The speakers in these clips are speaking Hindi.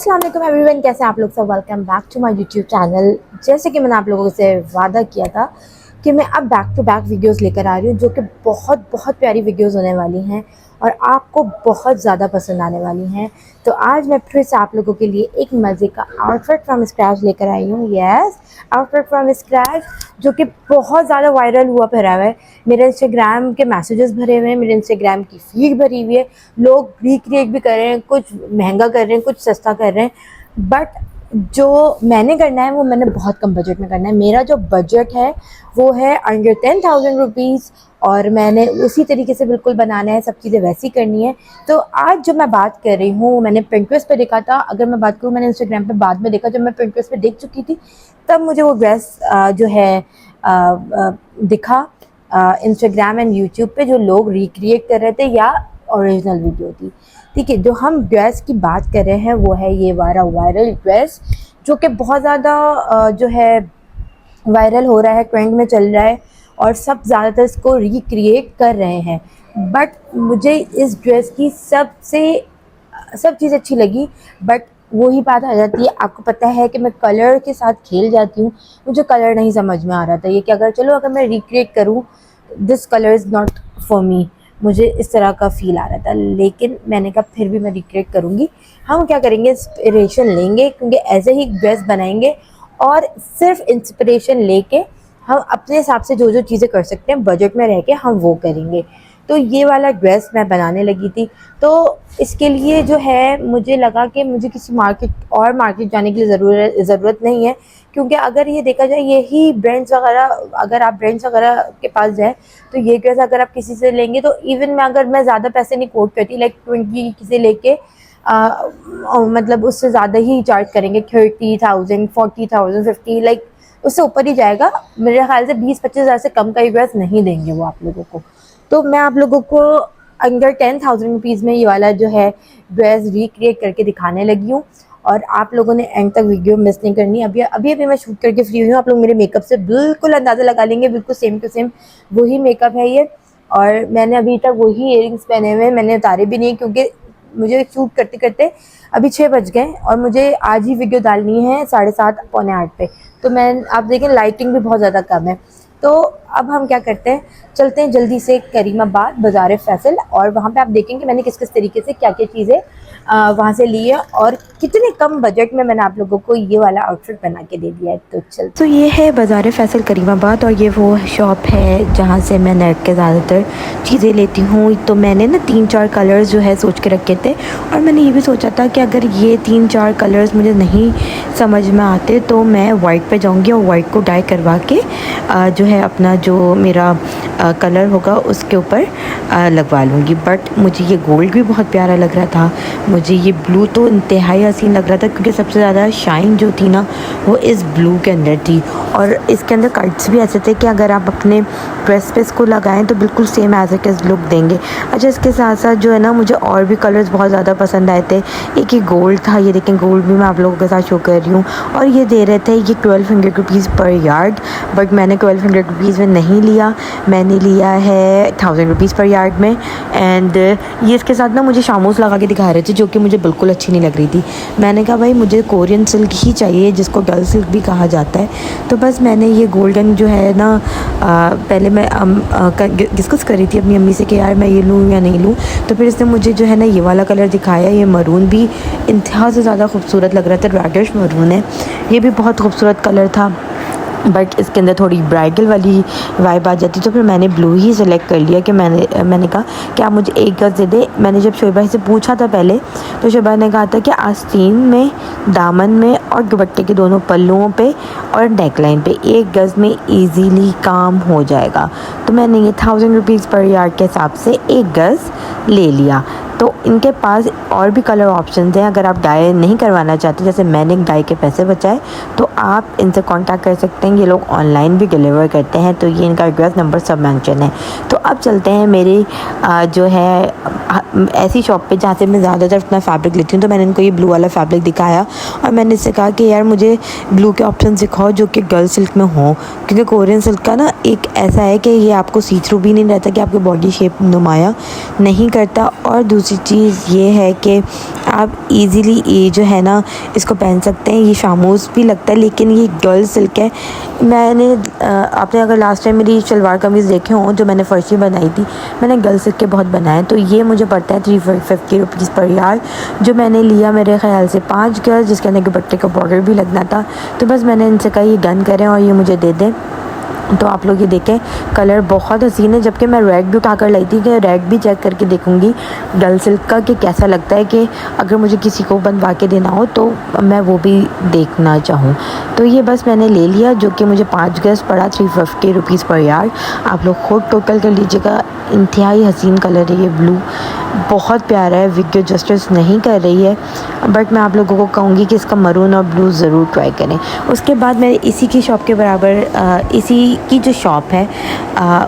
अस्सलाम वालेकुम एवरीवन, कैसे आप लोग सब। Welcome back to my YouTube channel. जैसे कि मैंने आप लोगों से वादा किया था कि मैं अब बैक टू बैक वीडियोस लेकर आ रही हूँ, जो कि बहुत बहुत प्यारी वीडियोस होने वाली हैं और आपको बहुत ज़्यादा पसंद आने वाली हैं। तो आज मैं फिर से आप लोगों के लिए एक मज़े का आउटफिट फ्रॉम स्क्रैच लेकर आई हूँ। यस, आउटफिट फ्रॉम स्क्रैच, जो कि बहुत ज़्यादा वायरल हुआ फिरा हुआ है। मेरे इंस्टाग्राम के मैसेजेस भरे हुए हैं, मेरे इंस्टाग्राम की फीड भरी हुई है। लोग रिक्रिएट भी कर रहे हैं, कुछ महंगा कर रहे हैं, कुछ सस्ता कर रहे हैं। बट जो मैंने करना है वो मैंने बहुत कम बजट में करना है। मेरा जो बजट है वो है अंडर 10,000 रुपीज़ और मैंने उसी तरीके से बिल्कुल बनाना है, सब चीज़ें वैसी करनी है। तो आज जो मैं बात कर रही हूँ मैंने पिंटरेस्ट पे देखा था। अगर मैं बात करूँ, मैंने इंस्टाग्राम पे बाद में देखा। जब मैं पिंटरेस्ट पे देख चुकी थी तब मुझे वो ड्रेस जो है दिखा इंस्टाग्राम एंड यूट्यूब पे, जो लोग रिक्रिएट कर रहे थे या ओरिजिनल वीडियो थी। ठीक है, जो हम ड्रेस की बात कर रहे हैं वो है ये वाला वायरल ड्रेस, जो कि बहुत ज़्यादा जो है वायरल हो रहा है, ट्रेंड में चल रहा है और सब ज़्यादातर इसको रिक्रिएट कर रहे हैं। बट मुझे इस ड्रेस की सब चीज़ अच्छी लगी। बट वही बात आ जाती है, आपको पता है कि मैं कलर के साथ खेल जाती हूँ। मुझे कलर नहीं समझ में आ रहा था ये कि अगर मैं रिक्रिएट करूँ, this colour is not for me. मुझे इस तरह का फ़ील आ रहा था, लेकिन मैंने कहा फिर भी मैं रिक्रिएट करूँगी। हम क्या करेंगे, इंस्पिरेशन लेंगे, क्योंकि ऐसे ही ड्रेस बनाएंगे और सिर्फ इंस्पिरेशन लेके हम अपने हिसाब से जो जो चीज़ें कर सकते हैं बजट में रह के हम वो करेंगे। तो ये वाला ड्रेस मैं बनाने लगी थी। तो इसके लिए जो है मुझे लगा कि मुझे किसी मार्केट जाने की ज़रूरत नहीं है, क्योंकि अगर ये देखा जाए यही ब्रांड्स वगैरह, अगर आप ब्रांड्स वगैरह के पास जाए तो ये ड्रेस अगर आप किसी से लेंगे तो इवन मैं ज़्यादा पैसे नहीं कोट करती, लाइक 20 से लेके मतलब उससे ज़्यादा ही चार्ज करेंगे। 30,000, 40,000, 50, लाइक उससे ऊपर ही जाएगा। मेरे ख्याल से 20-25 हज़ार से कम का ये ड्रेस नहीं देंगे वो आप लोगों को। तो मैं आप लोगों को अंडर 10,000 रुपीज़ में ये वाला जो है ड्रेस रिक्रिएट करके दिखाने लगी हूँ और आप लोगों ने एंड तक वीडियो मिस नहीं करनी। अभी मैं शूट करके फ्री हुई हूँ। आप लोग मेरे मेकअप से बिल्कुल अंदाज़ा लगा लेंगे, बिल्कुल सेम टू सेम वही मेकअप है ये। और मैंने अभी तक वही इयरिंग्स पहने हुए हैं, मैंने उतारे भी नहीं, क्योंकि मुझे शूट करते करते अभी 6 बज गए और मुझे आज ही वीडियो डालनी है 7:30 पौने 8 पे। तो आप देखें लाइटिंग भी बहुत ज़्यादा कम है। तो अब हम क्या करते हैं, चलते हैं जल्दी से करीमाबाद बाज़ार फैसल, और वहाँ पे आप देखेंगे मैंने किस किस तरीके से क्या क्या चीज़ें वहाँ से ली है और कितने कम बजट में मैंने आप लोगों को ये वाला आउटफिट बना के दे दिया है। तो चल, तो ये है बाज़ार फैसल करीमाबाद और ये वो शॉप है जहाँ से मैं नेट के ज़्यादातर चीज़ें लेती हूँ। तो मैंने ना 3-4 कलर्स जो है सोच के रखे थे और मैंने ये भी सोचा था कि अगर ये 3-4 कलर्स मुझे नहीं समझ में आते तो मैं वाइट पे जाऊँगी और वाइट को डाई करवा के जो है अपना जो मेरा कलर होगा उसके ऊपर लगवा लूँगी। बट मुझे ये गोल्ड भी बहुत प्यारा लग रहा था, मुझे ये ब्लू तो इंतहाई हसीन लग रहा था, क्योंकि सबसे ज़्यादा शाइन जो थी ना वो इस ब्लू के अंदर थी। और इसके अंदर कट्स भी ऐसे थे कि अगर आप अपने ड्रेस पे इसको लगाएं तो बिल्कुल same as it is look देंगे। अच्छा, इसके साथ साथ जो है ना मुझे और भी कलर्स बहुत ज़्यादा पसंद आए थे। एक ही गोल्ड था, ये देखें गोल्ड भी मैं आप लोगों के साथ शो कर रही हूँ, और ये दे रहे थे ये 1200 रुपीज़ पर यार्ड। बट मैंने 1200 रुपीज़ में नहीं लिया, मैंने लिया है 1000 रुपीज़ पर यार्ड में। एंड ये इसके साथ ना मुझे शामोस लगा के दिखा रहे थे, जो कि मुझे बिल्कुल अच्छी नहीं लग रही थी। मैंने कहा भाई मुझे कोरियन सिल्क ही चाहिए, जिसको गर्ल सिल्क भी कहा जाता है। तो बस मैंने ये गोल्डन जो है ना पहले मैं डिस्कस कर रही थी अपनी अम्मी से कि यार मैं ये लूँ या नहीं लूँ। तो फिर इसने मुझे जो है ना ये वाला कलर दिखाया। ये मरून भी इंतहा से ज़्यादा खूबसूरत लग रहा था, रेडिश मरून है, ये भी बहुत खूबसूरत कलर था। बट इसके अंदर थोड़ी ब्राइडल वाली वाइब आ जाती, तो फिर मैंने ब्लू ही सिलेक्ट कर लिया कि मैंने कहा कि आप मुझे एक गज़ दे दे। मैंने जब शोएब भाई से पूछा था पहले, तो शोएब भाई ने कहा था कि आस्तीन में, दामन में और दुपट्टे के दोनों पल्लुओं पे और नेकलाइन पे 1 गज़ में ईजीली काम हो जाएगा। तो मैंने ये 1000 रुपीज़ पर यार्ड के हिसाब से 1 गज़ ले लिया। तो इनके पास और भी कलर ऑप्शंस हैं, अगर आप डाई नहीं करवाना चाहते, जैसे मैंने डाई के पैसे बचाए, तो आप इनसे कांटेक्ट कर सकते हैं। ये लोग ऑनलाइन भी डिलीवर करते हैं। तो ये इनका एड्रेस नंबर सब मेंशन है। तो अब चलते हैं मेरी जो है ऐसी शॉप पे जहाँ से मैं ज़्यादातर अपना फैब्रिक लेती हूँ। तो मैंने इनको ये ब्लू वाला फैब्रिक दिखाया और मैंने इससे कहा कि यार मुझे ब्लू के ऑप्शन दिखाओ जो कि गर्ल सिल्क में हो, क्योंकि कोरियन सिल्क का ना एक ऐसा है कि ये आपको सी थ्रू भी नहीं रहता, कि आपकी बॉडी शेप नुमाया नहीं करता, और दूसरी दूसरी चीज़ ये है कि आप इजीली ये जो है ना इसको पहन सकते हैं। ये शामूस भी लगता है लेकिन ये गर्ल सिल्क है। मैंने आपने अगर लास्ट टाइम मेरी शलवार कमीज़ देखे हों जो मैंने फर्शी बनाई थी, मैंने गर्ल सिल्क के बहुत बनाए। तो ये मुझे पड़ता है 350 रुपीज़ पर यार्ड, जो मैंने लिया मेरे ख्याल से 5 गज, जिसके अंदर दुपट्टे का बॉर्डर भी लगना था। तो बस मैंने इनसे कहा ये डन करें और ये मुझे दे दें। तो आप लोग ये देखें, कलर बहुत हसीन है। जबकि मैं रेड भी उठा कर लाई थी कि रेड भी चेक करके देखूंगी डल सिल्क का कि कैसा लगता है, कि अगर मुझे किसी को बनवा के देना हो तो मैं वो भी देखना चाहूँ। तो ये बस मैंने ले लिया, जो कि मुझे 5 गज पड़ा 350 रुपीज़ पर यार्ड। आप लोग खुद टोटल कर लीजिएगा। इंतहाई हसीन कलर है ये ब्लू, बहुत प्यारा है। वीडियो जस्टिस नहीं कर रही है, बट मैं आप लोगों को कहूँगी कि इसका मरून और ब्लू ज़रूर ट्राई करें। उसके बाद मैं इसी की शॉप के बराबर इसी की जो शॉप है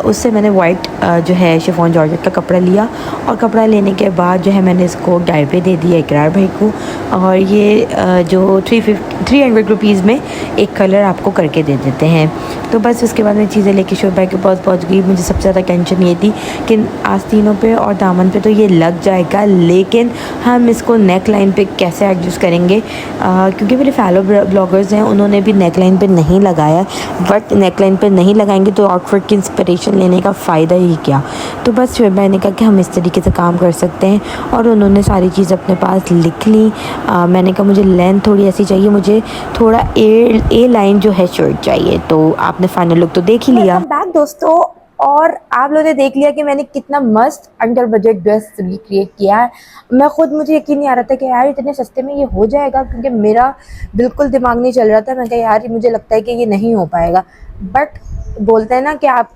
उससे मैंने वाइट जो है शिफॉन जॉर्जेट का कपड़ा लिया, और कपड़ा लेने के बाद जो है मैंने इसको डाई पे दे दिया इकरार भाई को। और ये जो 300 रुपीज़ में एक कलर आपको करके दे देते हैं। तो बस उसके बाद मैं चीज़ें लेके शोर भाई के पास पहुँच गई। मुझे सबसे ज़्यादा टेंशन ये थी कि आस्तीनों पे और दामन पे तो ये लग जाएगा, लेकिन हम इसको नेक लाइन पे कैसे एडजस्ट करेंगे, क्योंकि मेरे फैलो ब्लॉगर्स हैं उन्होंने भी नेक लाइन पे नहीं लगाया। बट नेक लाइन पे नहीं लगाएंगे तो आउटफिट की इंस्पिरेशन लेने का फ़ायदा ही क्या। तो बस फिर मैंने कहा कि हम इस तरीके से काम कर सकते हैं, और उन्होंने सारी चीज़ अपने पास लिख ली। मैंने कहा मुझे लेंथ थोड़ी ऐसी चाहिए, मुझे थोड़ा ए लाइन जो है शर्ट चाहिए। तो आपने फाइनल लुक तो देख ही लिया। बैक दोस्तों, और आप लोगों ने देख लिया कि मैंने कितना मस्त अंडर बजट ड्रेस रिक्रिएट किया है। मैं खुद, मुझे यकीन नहीं आ रहा था कि यार इतने सस्ते में ये हो जाएगा, क्योंकि मेरा बिल्कुल दिमाग नहीं चल रहा था। मैं कहा यार मुझे लगता है कि ये नहीं हो पाएगा, बट बोलते हैं ना कि आप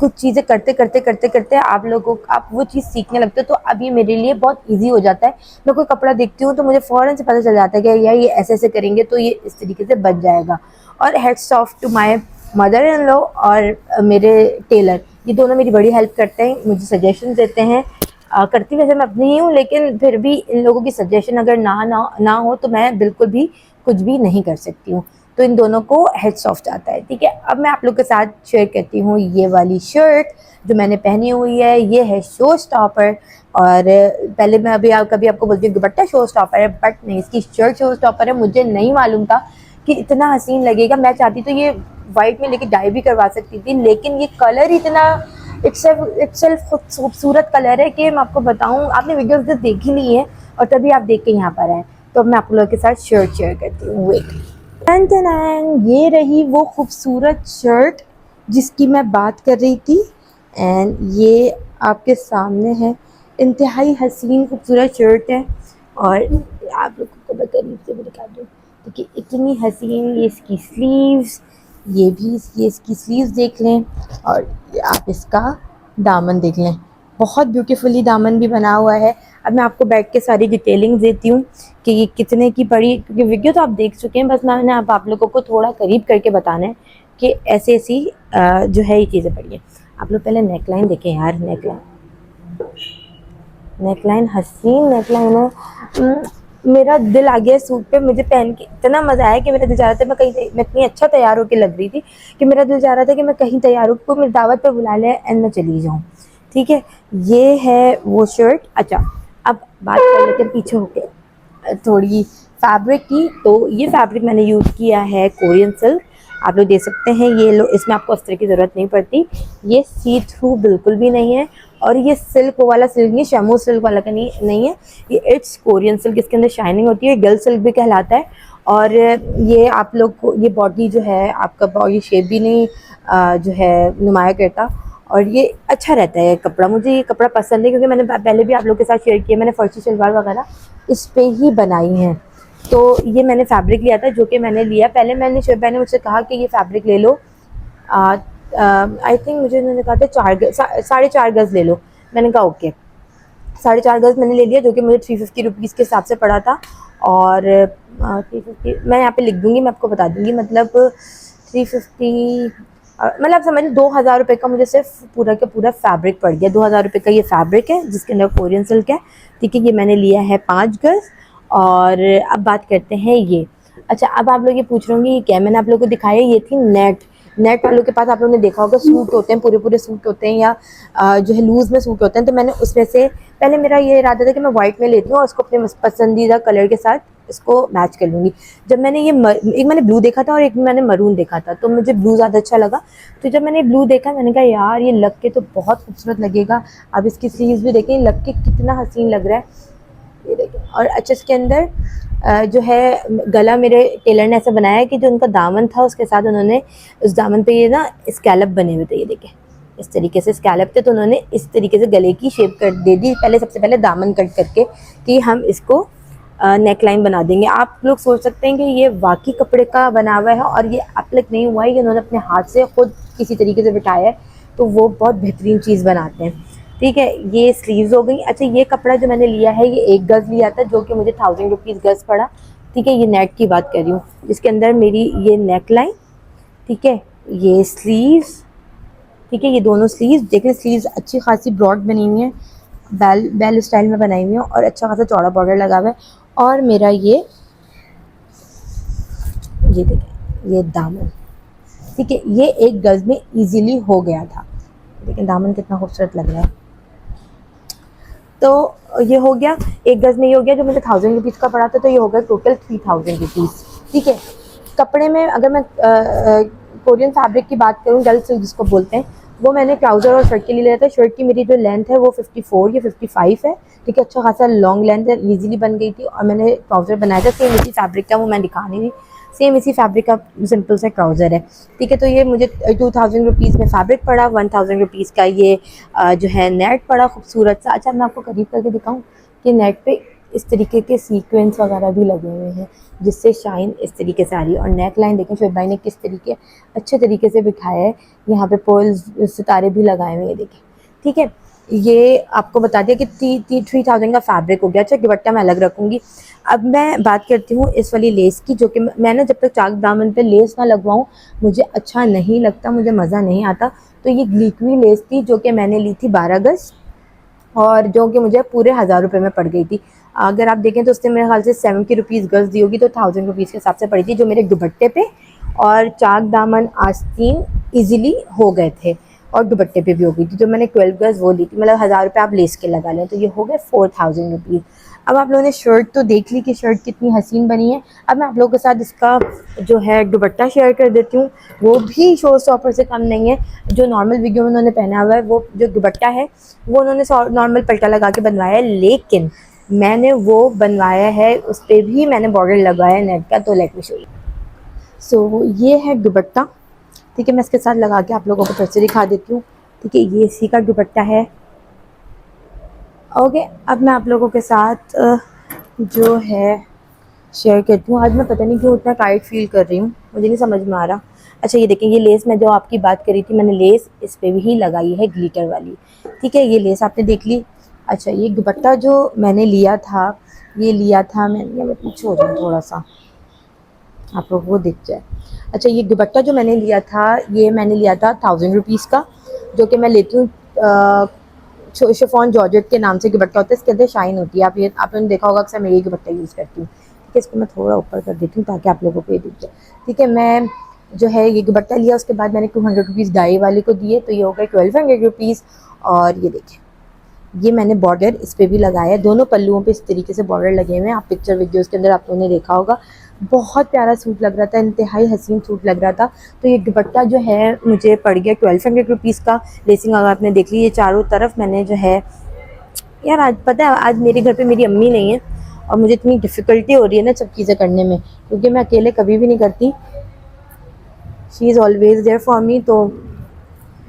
कुछ चीज़ें करते करते करते करते आप वो चीज़ सीखने लगते हो। तो अब ये मेरे लिए बहुत इजी हो जाता है। मैं कोई कपड़ा देखती हूँ तो मुझे फ़ौरन से पता चल जाता है कि यार ये ऐसे ऐसे करेंगे तो ये इस तरीके से बन जाएगा। और heads off to my mother in law और मेरे टेलर, ये दोनों मेरी बड़ी हेल्प करते हैं, मुझे सजेशन देते हैं। करती वैसे मैं अपनी ही हूँ, लेकिन फिर भी इन लोगों की सजेशन अगर ना हो तो मैं बिल्कुल भी कुछ भी नहीं कर सकती हूँ। तो इन दोनों को हेड्स ऑफ जाता है। ठीक है, अब मैं आप लोग के साथ शेयर करती हूँ ये वाली शर्ट जो मैंने पहनी हुई है। ये है शो स्टॉपर, और पहले मैं कभी आपको बोलती हूँ दुपट्टा शो स्टॉपर है, बट नहीं, इसकी शर्ट शो स्टॉपर है। मुझे नहीं मालूम था कि इतना हसीन लगेगा। मैं चाहती तो ये वाइट में लेके डाई भी करवा सकती थी, लेकिन ये कलर इतना इट्सेल्फ खूबसूरत कलर है कि मैं आपको बताऊं, आपने वीडियोस तो देख ही ली है और तभी आप देख के यहाँ पर आए। तो अब मैं आप लोगों के साथ शर्ट शेयर करती हूँ। वेट, ये रही वो खूबसूरत शर्ट जिसकी मैं बात कर रही थी, एंड ये आपके सामने है। इंतहाई हसीन खूबसूरत शर्ट है, और आप लोगों को मैं करीब से भी दिखा दूँ क्योंकि इतनी हसीन। ये इसकी स्लीव्स, ये इसकी स्लीव्स देख लें, और आप इसका दामन देख लें, बहुत ब्यूटीफुली दामन भी बना हुआ है। अब मैं आपको बैठ के सारी डिटेलिंग देती हूँ कि ये कितने की पड़ी, क्योंकि वीडियो तो आप देख चुके हैं, बस मैंने अब आप लोगों को थोड़ा करीब करके बताना है कि ऐसी ऐसी जो है ये चीज़ें पड़ी हैं। आप लोग पहले नेकलाइन देखें यार, नेकलाइन हसीन नेकलाइन है। मेरा दिल आ गया सूट पे, मुझे पहन के इतना मज़ा आया कि मेरा दिल चाह रहा था मैं इतनी अच्छा तैयार होकर लग रही थी कि मेरा दिल चाह रहा था कि मैं कहीं तैयार होकर मेरी दावत पे बुला ले एंड मैं चली जाऊँ। ठीक है, ये है वो शर्ट। अच्छा, अब बात कर लेते हैं पीछे होके थोड़ी फैब्रिक की। तो ये फैब्रिक मैंने यूज़ किया है कोरियन सिल्क, आप लोग देख सकते हैं। ये लो, इसमें आपको अस्तर की ज़रूरत नहीं पड़ती। ये सी थ्रू बिल्कुल भी नहीं है, और ये सिल्क वाला सिल्क नहीं, शमू सिल्क वाला का नहीं है। ये इट्स कोरियन सिल्क, इसके अंदर शाइनिंग होती है, गर्ल सिल्क भी कहलाता है। और ये आप लोग को ये बॉडी जो है आपका बॉडी शेप भी नहीं जो है नुमाया करता, और ये अच्छा रहता है कपड़ा। मुझे ये कपड़ा पसंद है क्योंकि मैंने पहले भी आप लोग के साथ शेयर किया, मैंने फर्शी शलवार वगैरह इस पे ही बनाई हैं। तो ये मैंने फैब्रिक लिया था, जो कि मैंने लिया। पहले मैंने मुझसे कहा कि ये फैब्रिक ले लो, आई थिंक मुझे उन्होंने कहा था 4.5 गज़ ले लो। मैंने कहा ओके, 4.5 गज़ मैंने ले लिया, जो कि मुझे 350 रुपीज़ के हिसाब से पड़ा था। और 350 मैं यहाँ पे लिख दूँगी, मैं आपको बता दूँगी, मतलब 350 मतलब समझ लो 2,000 रुपये का मुझे सिर्फ पूरा का पूरा फैब्रिक पड़ गया। 2,000 रुपये का ये फैब्रिक है जिसके अंदर कोरियन सिल्क है। ठीक है, ये मैंने लिया है 5 गज़। और अब बात करते हैं ये। अच्छा, अब आप लोग ये पूछ रहे होंगे ये क्या, मैंने आप लोगों को दिखाया, ये थी नेट वालों के पास आप लोगों ने देखा होगा सूट होते हैं, पूरे पूरे सूट होते हैं, या जो है लूज़ में सूट होते हैं। तो मैंने उसमें से पहले मेरा ये इरादा था कि मैं वाइट में लेती हूँ और उसको अपने पसंदीदा कलर के साथ इसको मैच कर लूँगी। जब मैंने ये एक मैंने ब्लू देखा था और एक मैंने मरून देखा था, तो मुझे ब्लू ज़्यादा अच्छा लगा। तो जब मैंने ब्लू देखा मैंने कहा यार ये लग के तो बहुत खूबसूरत लगेगा। अब इसकी स्लीव्स भी देखें, लग के कितना हसीन लग रहा है, ये देखें। और अच्छा इसके अंदर जो है गला मेरे टेलर ने ऐसा बनाया है कि जो उनका दामन था उसके साथ उन्होंने उस दामन पे ये ना स्कैलप बने हुए थे, ये देखें इस तरीके से स्कैलप थे, तो उन्होंने इस तरीके से गले की शेप कर दे दी पहले, सबसे पहले दामन कट करके कि हम इसको नेक लाइन बना देंगे। आप लोग सोच सकते हैं कि ये वाकई कपड़े का बना हुआ है और ये एप्लिक नहीं हुआ है, ये उन्होंने अपने हाथ से खुद किसी तरीके से बिठाया है, तो वो बहुत बेहतरीन चीज़ बनाते हैं। ठीक है, ये स्लीव्स हो गई। अच्छा ये कपड़ा जो मैंने लिया है ये 1 गज़ लिया था, जो कि मुझे 1000 रुपीज़ गज़ पड़ा। ठीक है, ये नेट की बात कर रही हूँ, जिसके अंदर मेरी ये नेक लाइन, ठीक है, ये स्लीव्स, ठीक है, ये दोनों स्लीव्स देखें, स्लीव्स अच्छी खासी ब्रॉड बनी हुई हैं, बेल स्टाइल में बनाई हुई हैं और अच्छा खासा चौड़ा बॉर्डर लगा हुआ है। और मेरा ये देखें ये दामन, ठीक है, ये 1 गज़ में इजीली हो गया था। देखें दामन कितना खूबसूरत लग रहा है। तो ये हो गया 1 गज़ में, ये हो गया जो मुझे 1000 रुपीज़ का पड़ा था, तो ये हो गया टोटल 3000 रुपीज़। ठीक है, कपड़े में अगर मैं कोरियन फैब्रिक की बात करूँ, डल सिल्क जिसको बोलते हैं, वो मैंने ट्राउज़र और शर्ट के लिए लिया था। शर्ट की मेरी जो लेंथ है वो 54 या 55 है। ठीक है, अच्छा खासा लॉन्ग लेंथ है, ईजिली बन गई थी। और मैंने ट्राउज़र बनाया था सेम इसी फैब्रिक का, वो मैं दिखा नहीं रही, सेम इसी फैब्रिक का सिंपल सा ट्राउज़र है। ठीक है, तो ये मुझे 2000 रुपीज़ में फैब्रिक पड़ा, 1000 रुपीज़ का ये जो है नेट पड़ा खूबसूरत सा। अच्छा मैं आपको करीब करके दिखाऊँ कि नेट पे इस तरीके के सीक्वेंस वगैरह भी लगे हुए हैं, जिससे शाइन इस तरीके से आ रही है। और नेक लाइन देखें शोएब भाई ने किस तरीके अच्छे तरीके से बिठाया है, यहाँ पे पर्ल्स सितारे भी लगाए हुए हैं, देखें। ठीक है, ये आपको बता दिया कि 3000 का फैब्रिक हो गया। अच्छा दुपट्टा मैं अलग रखूँगी। अब मैं बात करती हूँ इस वाली लेस की, जो कि मैंने जब तक चाक दामन पे लेस ना लगवाऊँ मुझे अच्छा नहीं लगता, मुझे मज़ा नहीं आता। तो ये ग्लिटरी लेस थी जो कि मैंने ली थी 12 गज़, और जो कि मुझे पूरे 1000 रुपये में पड़ गई थी। अगर आप देखें तो उसने मेरे ख्याल से 70 रुपीज़ गज़ दी होगी, तो 1000 रुपीज़ के हिसाब से पड़ी थी, जो मेरे दुपट्टे पे और चाक दामन आस्तीन ईजिली हो गए थे, और दुपट्टे पे भी हो गई थी। जो मैंने 12 गज़ वो ली थी, मतलब 1000 रुपये आप लेस के लगा लें, तो ये हो गए 4000 रुपीज़। अब आप लोगों ने शर्ट तो देख ली कि शर्ट कितनी हसीन बनी है। अब मैं आप लोगों के साथ इसका जो है दुपट्टा शेयर कर देती हूँ, वो भी शो स्टॉपर से कम नहीं है। जो नॉर्मल वीडियो में उन्होंने पहना हुआ है, वो जो दुपट्टा है वो उन्होंने नॉर्मल पल्टा लगा के बनवाया है, लेकिन मैंने वो बनवाया है उस पर भी मैंने बॉर्डर लगाया है नेट का। तो लेट मी शो यू। सो ये है दुपट्टा, ठीक है, मैं इसके साथ लगा के आप लोगों को फिर से दिखा देती हूँ। ठीक है, ये इसी का दुपट्टा है। ओके, अब मैं आप लोगों के साथ जो है शेयर करती हूँ। आज मैं पता नहीं क्यों इतना टाइट फील कर रही हूँ, मुझे नहीं समझ में आ रहा। अच्छा ये देखें, ये लेस मैं जो आपकी बात करी थी, मैंने लेस इस पे भी लगाई है ग्लिटर वाली। ठीक है, ये लेस आपने देख ली। अच्छा ये दुपट्टा जो मैंने लिया था, ये लिया था मैंने, मैं पीछे हो जाऊँ थोड़ा सा आप लोग वो दिख जाए। अच्छा ये दुपट्टा जो मैंने लिया था, ये मैंने लिया था 1000 रुपीज़ का, जो कि मैं लेती हूँ शिफॉन जॉर्जेट के नाम से दुपट्टा होता है, इसके अंदर शाइन होती है। आप लोगों ने देखा होगा, अक्सर मैं ये दुपट्टा यूज़ करती हूँ। ठीक है, इसको मैं थोड़ा ऊपर कर देती हूँ ताकि आप लोगों को ये दिख जाए। ठीक है, मैं जो है ये दुपट्टा लिया, उसके बाद मैंने 200 रुपीज़ डाई वाले को दिए, तो ये हो गए 1200 रुपीज़। और ये देखिए, ये मैंने बॉर्डर इस पर भी लगाया है, दोनों पल्लुओं पे इस तरीके से बॉर्डर लगे हुए हैं। आप पिक्चर वीडियोस के अंदर आप लोगों ने देखा होगा, बहुत प्यारा सूट लग रहा था, इंतहाई हसीन सूट लग रहा था। तो ये दुपट्टा जो है मुझे पड़ गया 1200 रुपीज़ का। लेसिंग अगर आपने देख ली, ये चारों तरफ मैंने जो है, यार आज पता है आज मेरे घर पे मेरी अम्मी नहीं है और मुझे इतनी डिफ़िकल्टी हो रही है ना सब चीज़ें करने में, क्योंकि मैं अकेले कभी भी नहीं करती। She is always there for me, तो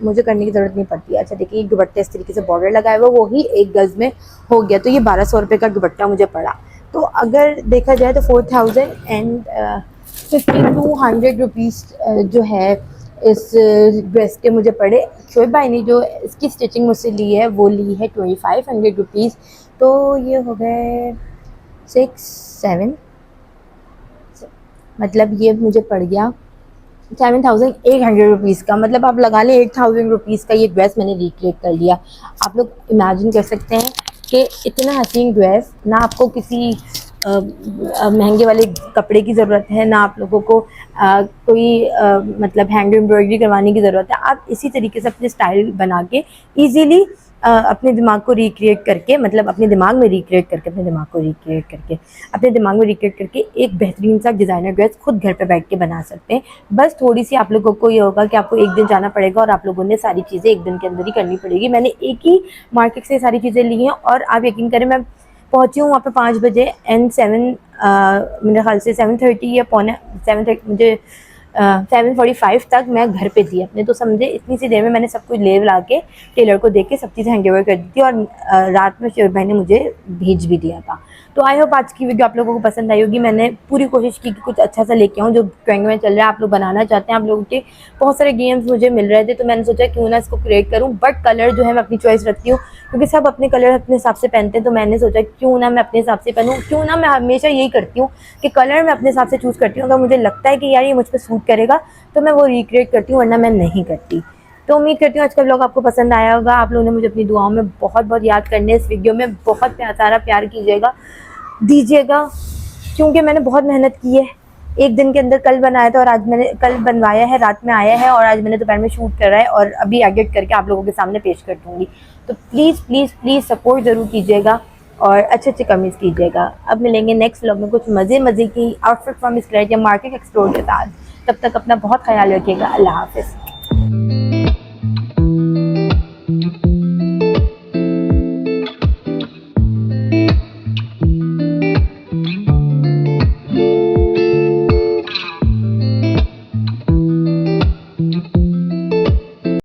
मुझे करने की ज़रूरत नहीं पड़ती। अच्छा देखिए, दुपट्टे इस तरीके से बॉर्डर लगाया हुआ, वो ही 1 गज़ में हो गया, तो ये 1200 रुपये का दुपट्टा मुझे पड़ा। तो अगर देखा जाए तो 4200 रुपीज़ जो है इस ड्रेस के मुझे पड़े। शोएब भाई ने जो इसकी स्टिचिंग मुझसे ली है वो ली है 2500 रुपीज़, तो ये हो गए 6-7, मतलब ये मुझे पड़ गया 7800 रुपीज़ का। मतलब आप लगा लें 8000 रुपीज़ का ये ड्रेस मैंने रिक्रिएट कर लिया। आप लोग इमेजिन कर सकते हैं कि इतना हसीन ड्रेस ना आपको किसी महंगे वाले कपड़े की ज़रूरत है, ना आप लोगों को कोई मतलब हैंड एम्ब्रॉयडरी करवाने की ज़रूरत है। आप इसी तरीके से अपने स्टाइल बना के ईज़िली अपने दिमाग को रिक्रिएट करके, मतलब अपने दिमाग में रिक्रिएट करके अपने दिमाग में रिक्रिएट करके एक बेहतरीन सा डिज़ाइनर ड्रेस खुद घर पे बैठ के बना सकते हैं। बस थोड़ी सी आप लोगों को ये होगा कि आपको एक दिन जाना पड़ेगा और आप लोगों ने सारी चीज़ें एक दिन के अंदर ही करनी पड़ेगी। मैंने एक ही मार्केट से सारी चीज़ें ली हैं और आप यकीन करें मैं पहुँची हूँ वहाँ पे 5 बजे एंड 7 मेरे ख्याल से 7:30 या पौने 7:30 मुझे 7:45 तक मैं घर पे थी अपने। तो समझे इतनी सी देर में मैंने सब कुछ ले ला के टेलर को दे के सब चीज़ें हैंड ओवर कर दी थी और रात में शोएब भाई ने मुझे भेज भी दिया था। तो आई होप आज की वीडियो आप लोगों को पसंद आई होगी। मैंने पूरी कोशिश की कि कुछ अच्छा सा लेके आऊँ जो ट्रेंड में चल रहा है, आप लोग बनाना चाहते हैं। आप लोगों के बहुत सारे गेम्स मुझे मिल रहे थे तो मैंने सोचा क्यों ना इसको क्रिएट करूँ, बट कलर जो है मैं अपनी चॉइस रखती हूँ क्योंकि सब अपने कलर अपने हिसाब से पहनते हैं। तो मैंने सोचा क्यों ना मैं अपने हिसाब से पहनूँ, क्यों ना मैं हमेशा यही करती हूँ कि कलर मैं अपने हिसाब से चूज़ करती हूँ। अगर मुझे लगता है कि यार ये मुझ पर सूट करेगा तो मैं वो रिक्रिएट करती हूँ, वरना मैं नहीं करती। तो उम्मीद करती हूँ आज का व्लॉग आपको पसंद आया होगा। आप लोगों ने मुझे अपनी दुआओं में बहुत बहुत याद करने, इस वीडियो में बहुत सारा प्यार कीजिएगा, दीजिएगा, क्योंकि मैंने बहुत मेहनत की है। एक दिन के अंदर कल बनाया था और आज मैंने कल बनवाया है, रात में आया है और आज मैंने दोपहर में शूट करा है और अभी एडिट करके आप लोगों के सामने पेश कर दूँगी। तो प्लीज़ प्लीज़ प्लीज़ सपोर्ट ज़रूर कीजिएगा और अच्छे अच्छे कमेंट्स कीजिएगा। अब मिलेंगे नेक्स्ट व्लॉग में कुछ मज़े की आउटफिट फ्रॉम स्क्रैच या मार्केट एक्सप्लोर के साथ। तब तक अपना बहुत ख्याल रखिएगा। अल्लाह हाफ़िज़।